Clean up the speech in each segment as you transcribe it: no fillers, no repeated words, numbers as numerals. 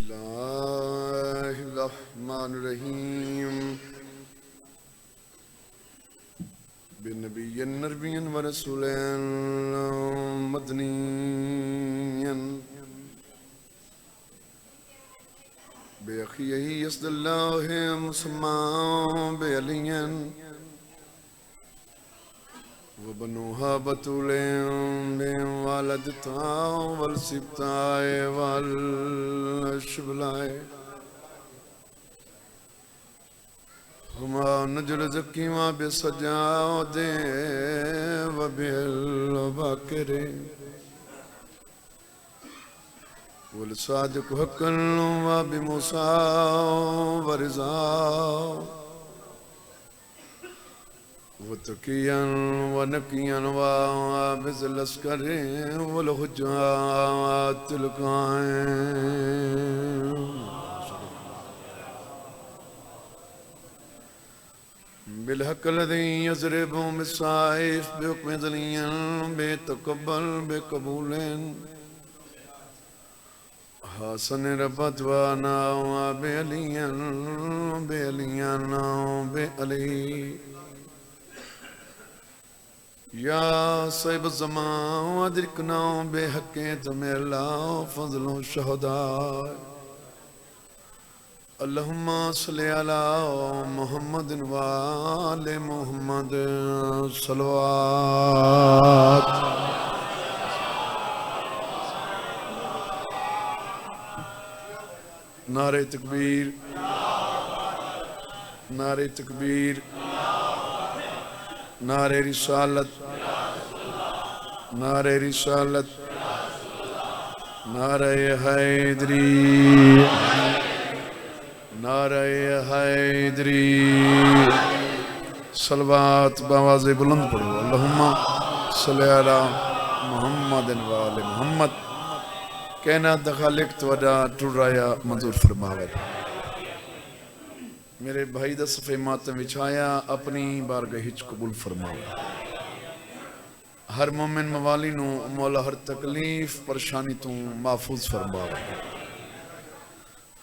الله الرحمن الرحيم بنبي نبي ورسول مدني بأخيه يسد الله مسمى بعلي وبنوها بطول بوالدتا والسبتاء والشبلاء هما نجل زكيما بسجاد وبالبكر والصادق حقا وبموسى ورزا وتقيا ونقيا وبذ العسكر والحجات القائم بالحق الذي يضرب بالسيف بحكم ذليا بتقبل بقبول حسن ربط وانا بعليا بعلي یا صاحب الزمان ادرکنا بحق تمہیں اللہ فضل و شہداء اللہم صلی علی محمد وآل محمد صلوات نعرہ تکبیر نعرہ تکبیر نعرہ رسالت نعرہ رسالت نعرہ حیدری نعرہ حیدری صلوات بآواز بلند پڑھو اللہم صلی علی محمد وآل محمد کہنا دخالک توڑا ٹوڑایا منظور فرماوے میرے بھائی دا صفحہ ماتم وچھایا اپنی بارگاہ قبول فرماوے ہر مومن موالی نو مولا ہر تکلیف پریشانی تو محفوظ فرماوے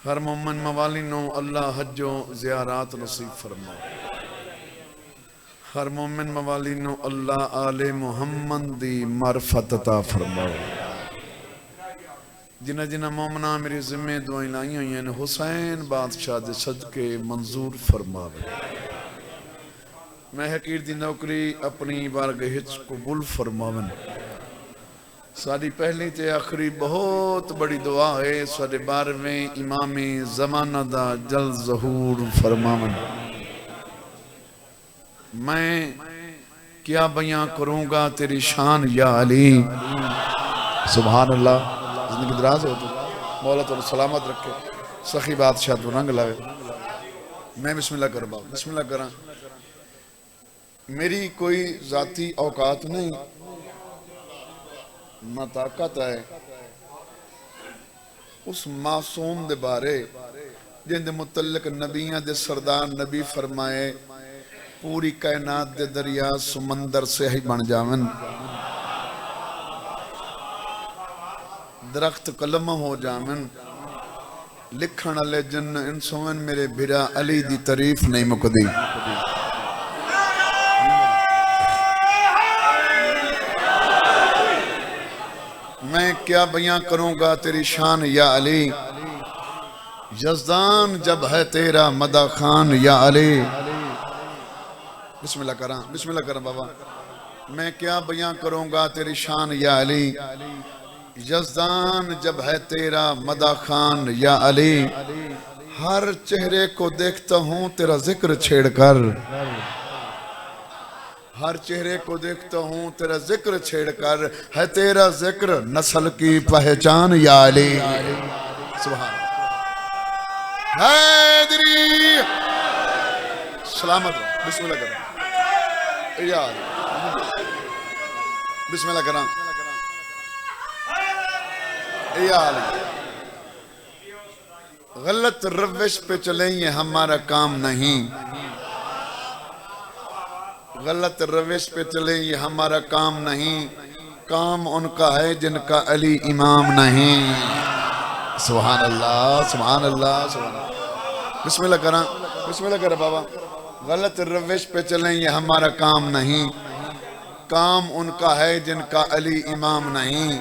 ہر مومن موالی نو اللہ حج و زیارات نصیب فرماوے ہر مومن موالی نو اللہ آل محمد دی معرفت عطا فرماوے جنہ جنہ مومنہ میری ذمہ دعائیں لائی ہوئی ہیں حسین بادشاہ دے صدقے منظور فرماوے میں حقیر دی نوکری اپنی بارگاہ قبول فرماون ساری پہلی تے آخری بہت بڑی دعا ہے سارے 12ویں امام زمانہ دا جل ظہور فرماون میں کیا بیان کروں گا تیری شان یا علی سبحان اللہ زندگی دراز ہو تو مولا تو سلامت رکھے سخی بادشاہ تو رنگ لائے میں بسم اللہ کر باؤ بسم اللہ کرا میری کوئی ذاتی اوقات نہیں نہ طاقت ہے اس معصوم دے بارے جن دے متعلق نبیاں دے سردار نبی فرمائے پوری کائنات دے دریا سمندر سے ہی بن جاون درخت قلم ہو جامن لکھن علی جن انسوین میرے بھرا علی دی تعریف نہیں مکدی میں کیا بیان کروں گا تیری شان یا علی یزدان جب ہے تیرا مدہ خان یا علی بسم اللہ کریں بابا میں کیا بیان کروں گا تیری شان یا علی یزدان جب ہے تیرا مدہ خان یا علی ہر چہرے کو دیکھتا ہوں تیرا ذکر چھیڑ کر ہر چہرے کو دیکھتا ہوں تیرا ذکر چھیڑ کر ہے تیرا ذکر نسل کی پہچان یا علی سبحان حیدری سلامت بسم اللہ کریں یا علی بسم اللہ کریں یا علی غلط روش پہ چلیں یہ ہمارا کام نہیں غلط روش پہ چلیں یہ ہمارا کام نہیں کام ان کا ہے جن کا علی امام نہیں سبحان اللہ سبحان اللہ سبحان اللہ. بسم اللہ کریں بسم اللہ کریں بابا. غلط روش پہ چلیں یہ ہمارا کام نہیں. کام ان کا ہے جن کا علی امام نہیں.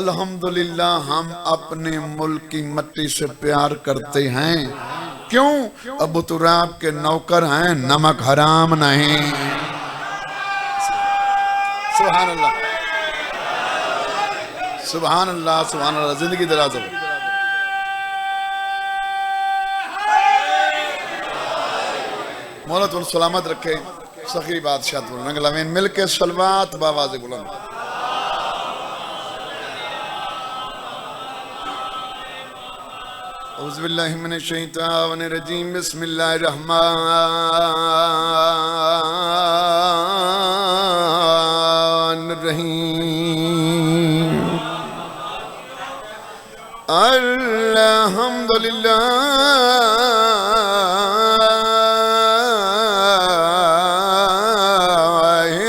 الحمدللہ ہم اپنے ملک کی مٹی سے پیار کرتے ہیں. کیوں؟ ابو تراب کے نوکر ہیں. نمک حرام نہیں. سبحان اللہ سبحان اللہ سبحان اللہ. زندگی دراز ہو. مولا تو سلامت رکھے. سخی بادشاہ تو ننگل امین مل کے سلوات باواز بلند. اعوذ باللہ من الشیطان الرجیم. بسم اللہ الرحمن الرحیم. الحمدللہ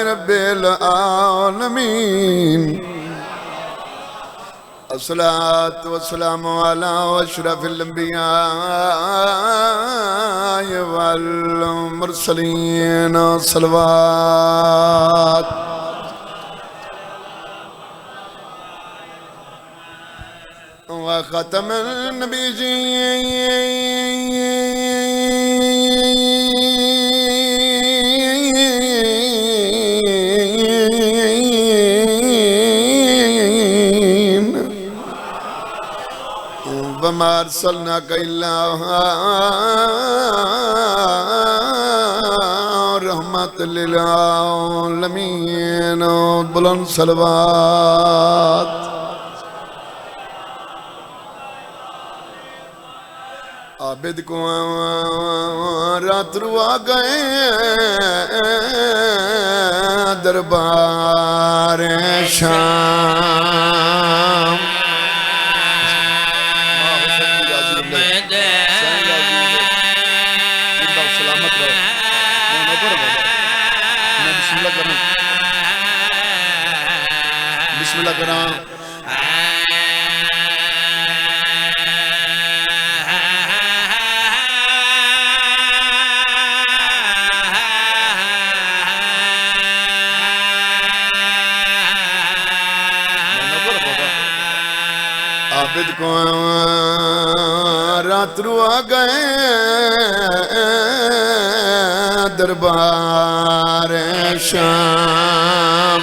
رب العالمین. الصلاة والسلام على أشرف الأنبياء والمرسلين. صلوات وختم النبيين وما أرسلناك إلا رحمة للعالمين. بلند صلوات. عابد کو رات روا گئے دربار شام. بسم اللہ کرام. عابد کو رات روا گئے دربار شام.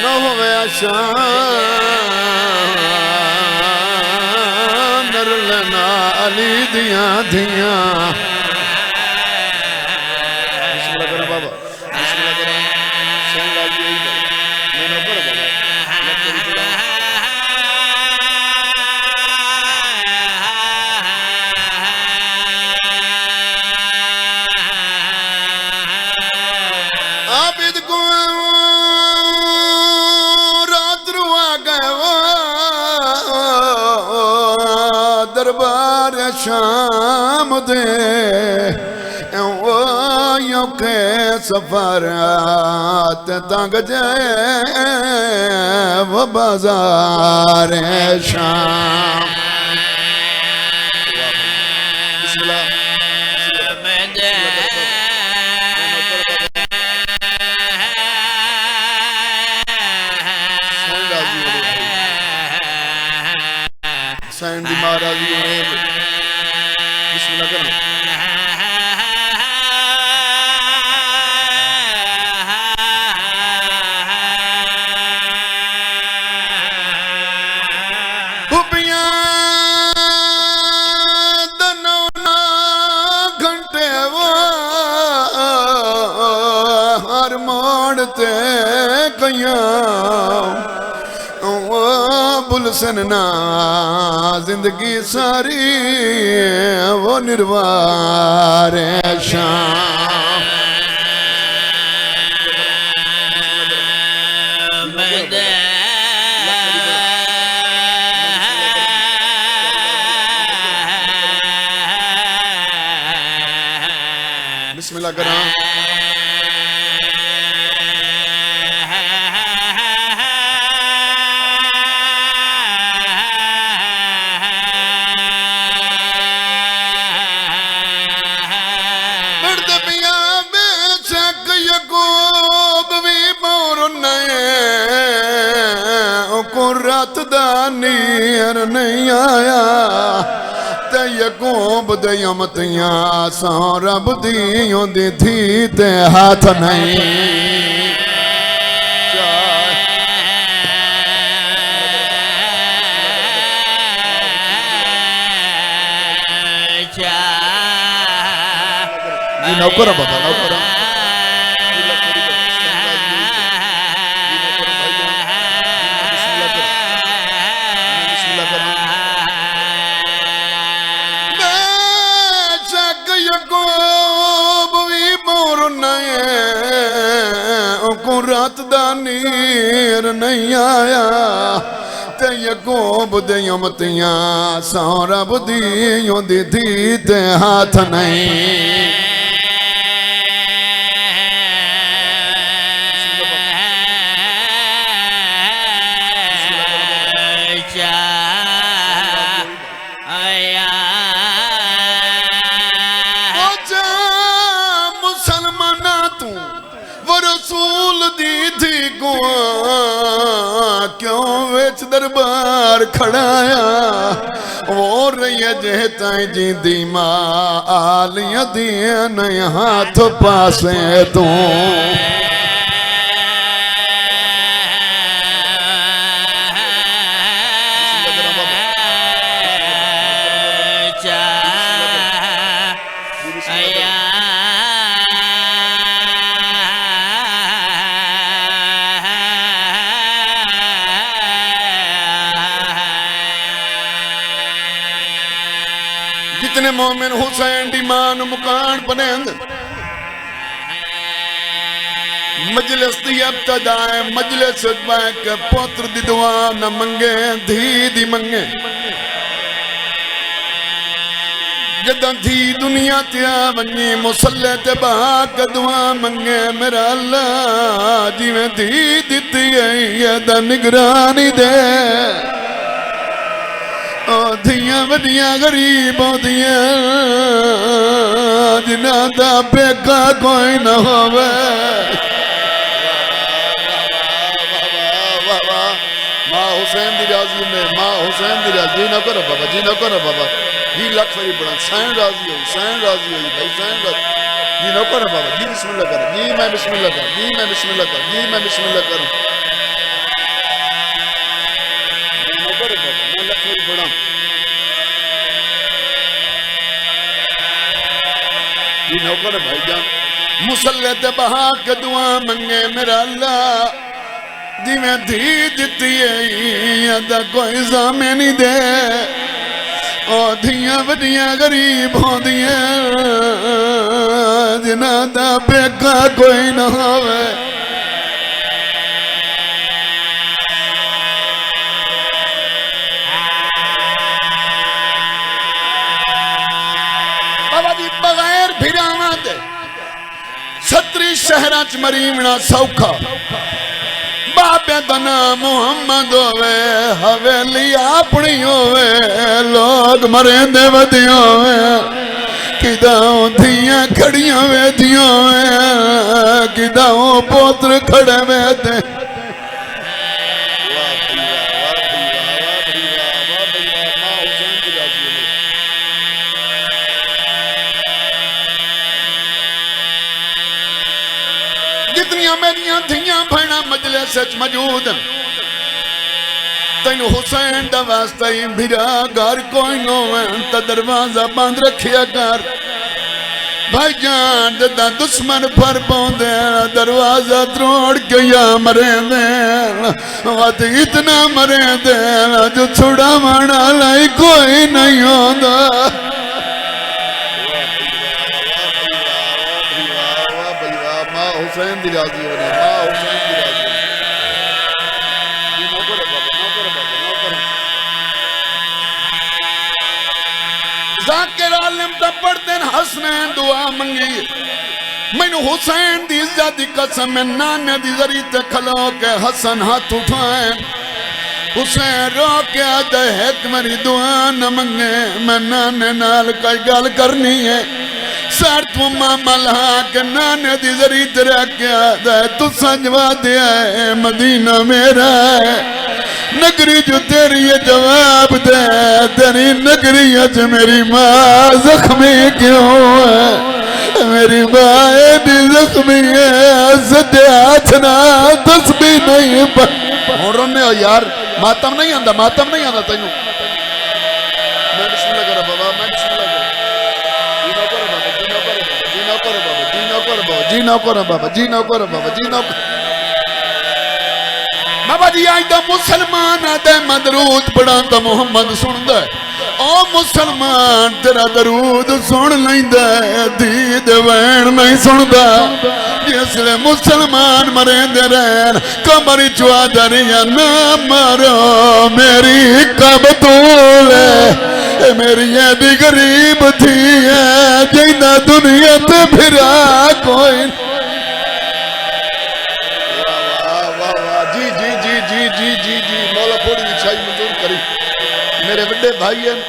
نہ ہوئے آشان نر لنا علی دیاں دیاں. بسم اللہ کریں بابا. بسم اللہ کریں. سہن راجی یہی بھائی میں نے اوپر بابا لگ کری چلا. عابد کو رات روا گئے دربار شام دے. یوں کے سفرات تنگ جائے وہ بازار شام. بسم اللہ. حسین دی مہاراجی ہوئے. بسم اللہ کریں. خوبیاں دنونا گھنٹے وہ ہر موڑتے قیام. بلسن نا زندگی ساری وہ نروار شام. بسم اللہ کرام. دیر نہیں آیا تے یعقوب دے امتیاں سان رب دیوں دی تھی تے ہاتھ نہیں نوکر بابا نوکر رات دا نیر نہیں آیا تے یعقوب دے امتیاں سان رب دیوں دی تھی تے ہاتھ نہیں کیوں ویچ دربار کھڑایا وہ رہی ہے جہتائیں جی دیماں آلیاں دیاں نئے ہاتھ پاسے تو جتنے مومن حسین دی مان مکان پنند مجلس دی ابتدائے مجلس ادبائے کہ پوتر دی دعا نہ منگے دھی دی منگے جدہ دھی دنیا تیا ونی مسلح تے بہا کے دعا منگے میرا اللہ جی میں دھی دیتی ہے یہ دا نگرانی دے دھیاں وڈیاں غریب ہوندیاں جنہاں دا بیکا کوئی نہ ہووے ماں حسین دی راضی میں ماں حسین دی راضی جی نہ کرو بابا جی نہ کرو بابا جی لکھ فری بڑھا سین راضی ہوئی بھائی سین راضی جی نہ کرو بابا جی بسم اللہ کرو جی میں بسم اللہ کروں جی میں بسم اللہ کروں جی میں بسم اللہ کروں جی نوکر بھائی جان مسلح تے بہا کے دعا منگے میرا اللہ جی میں دھی جتی ہے ادا کوئی زامے نہیں دے اور دھیاں وڈیاں غریب ہوں دیاں جنہاں دا بیکا کوئی نہ ہوئے ستری شہرات مریمنا سوکھا بابے دنا محمد ہوئے حویلی اپنی ہوئے لوگ مرین دے ودی ہوئے کداؤں دھیاں کھڑیاں ہوئے دیوں ہوئے کداؤں پوتر کھڑے ہوئے دے جتنیاں میریاں دھیاں بھینا مجلس سچ موجود تینو حسین دا واسطہ ہی بھیرا گھر کوئی نو ہے تا دروازہ بند رکھیا کر بھائی جان دا دشمن پر پوندے دروازہ تروڑ کے یا مرے دے وقت اتنا مرے دے جو چھڑا مانا لائی کوئی نہیں ہوندہ حسین دی راضی ہو رہی ماں حسین دی راضی نوکر بابا ذاکر عالم تا پڑھتے ہیں حسنین دعا منگی میں نے حسین دی عزت دی قسم میں نانے دی ذریعے تے کھلو کے حسن ہاتھ اٹھائیں حسین رو کے آدھے ایک میری دعا نہ منگے میں نانے نال کئی گال کرنی ہے سار تو ماما لہا کہ نانے دی ذریع ترہ کیا دے تو سنجوا دیا ہے مدینہ میرا ہے نگری جو تیری یہ جواب دے تیری نگری اچ میری ماں زخمی کیوں ہے میری ماں بھی زخمی ہے سدے آتنا تسبیح نہیں پر اور رونے ہو یار ماتم نہیں آندہ تینوں میں بسم اللہ کرا بابا میں بسم اللہ کرا جی نو کرو بابا بابا جی آئی دا مسلمان آدھے مدرود پڑھا دا محمد سن دے او مسلمان تیرا درود سن لیں دے دید وین نہیں سن دا جس لئے مسلمان مرین دے رہن کمری چوا دریا نہ مارو میری کب طول ہے میری یہ بھی غریب تھی ہے جینا دنیا تے پھرا کوئی جی مولا پوڑی اچھائی منظور کری میرے بڑے بھائی ہیں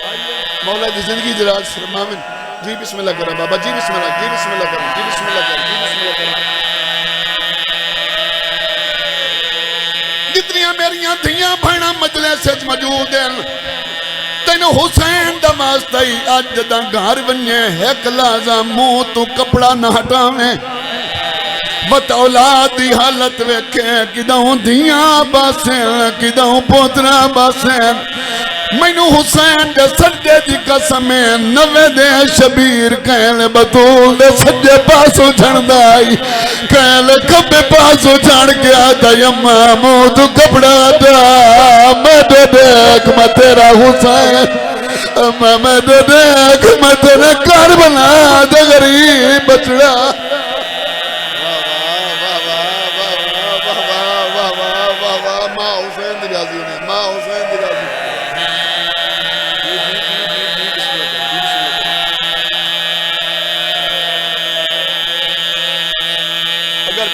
مولا دی زندگی دراز فرمامن جی بسم اللہ کریں بابا جی بسم اللہ کریں جتنیاں میریاں دھیاں بھائنا مجلس سے موجود ہیں تینو حسین دا واسطائی آج دا گھر بننے ایک لازا منہ تو کپڑا نہ ہٹاویں بت اولادی حالت ویکھے کداؤں دیاں باسیں کداؤں پوترا باسیں مینو حسین دے سجدے دی قسمیں نوے دے شبیر کہل بطول دے سجدے پاسو جھڑدائی کہل کبے پاسو جھڑ گیا دا یمہ موت کپڑا دا میں دے دیکھ میں تیرا حسین میں دے دیکھ میں تیرا کربلا دا غریب بچڑا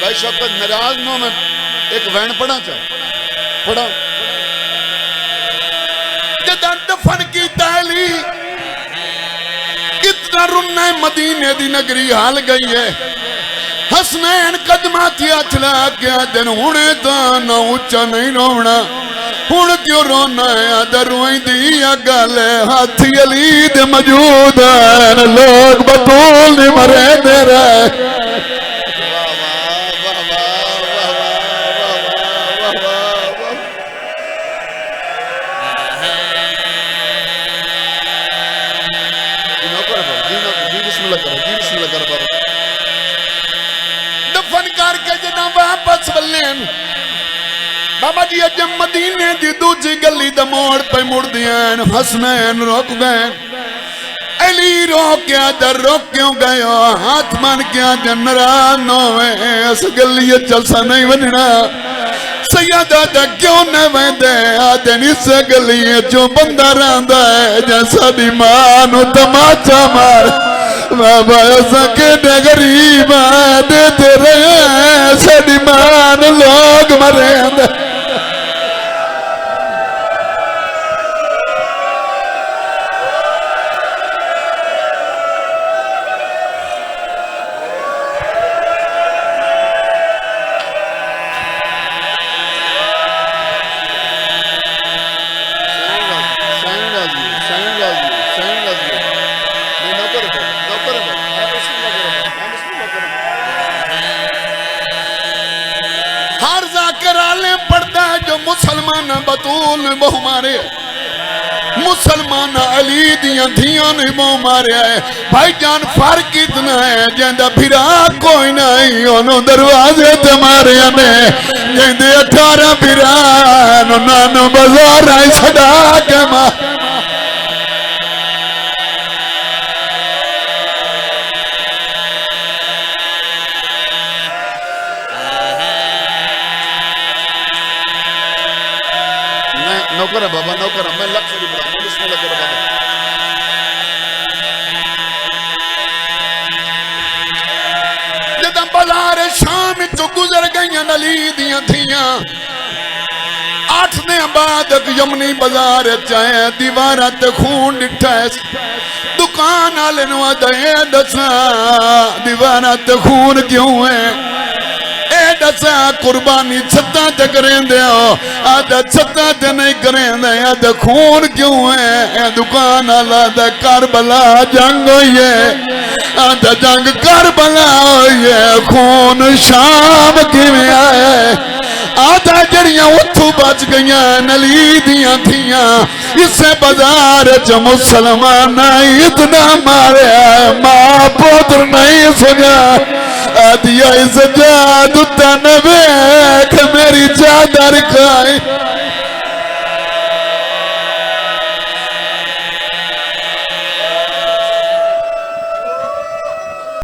بھائی شوکت نراز نو میں ایک وین پڑھا چاہے پڑھا جدہ دفن کی تیلی اتنا رنہ مدینے دی نگری حال گئی ہے حسنین قدماتی اچھلا کیا دن ہونے دانا اچھا نہیں رونا ہون کیوں رونا ہے ادھر روئیں دیا گالے ہاتھی علی دے موجود ہیں لوگ بطول نہیں مرے دے رہے بابا جی اجم مدینے دی دوجی گلی دا موڑ پہ مڑ دیاں حسنین روک گئے علی روکیا در روک کیوں گئے ہاتھ مان کیا جنران ہوئے اس گلی چلسا نہیں وننا سیدہ دا کیوں نہ ویندے آدھن اس گلی جو بندہ راندہ ہے جیسا دی مانو تماچا مار بابا ایسا کہنے غریب دیتے رہے سیدی مان لوگ مرین مسلمان بطول بہو مارے مسلمان علی دیاں دھیاں نے بہو مارے آئے بھائی جان فرق اتنا ہے جیندہ پھرا کوئی نہیں انہوں دروازے تمہارے ہمیں جیندے 18 پھرا نانو بزار آئے صدا کے ماں نوکر ہے بابا نوکر ہے میں لکھ سے بڑھا ہوں بسم اللہ کرو بابا جدہ بازار شام تو گزر گئیاں نلی دیاں تھیاں 8 دن بعد ایک یمنی بازار چاہے دیوارہ تے خون ڈٹھا ہے دکان آلے نو آدھے دسا دیوارہ تے خون کیوں ہے اے دسا قربانی چھتا تے کریں دے ہو آدھا چھتا تے نہیں کریں دے آدھا خون کیوں ہے اے دکان آلہ دا کربلا جنگ ہوئی ہے آدھا جنگ کربلا ہوئی ہے خون شام کی میں آئے آدھا جڑیاں اتھو بچ گئیاں نلی دیاں تھیاں اسے بازار چا مسلمان اتنا مارے ماں پوتر نہیں سجا آدھیا سجاد تنب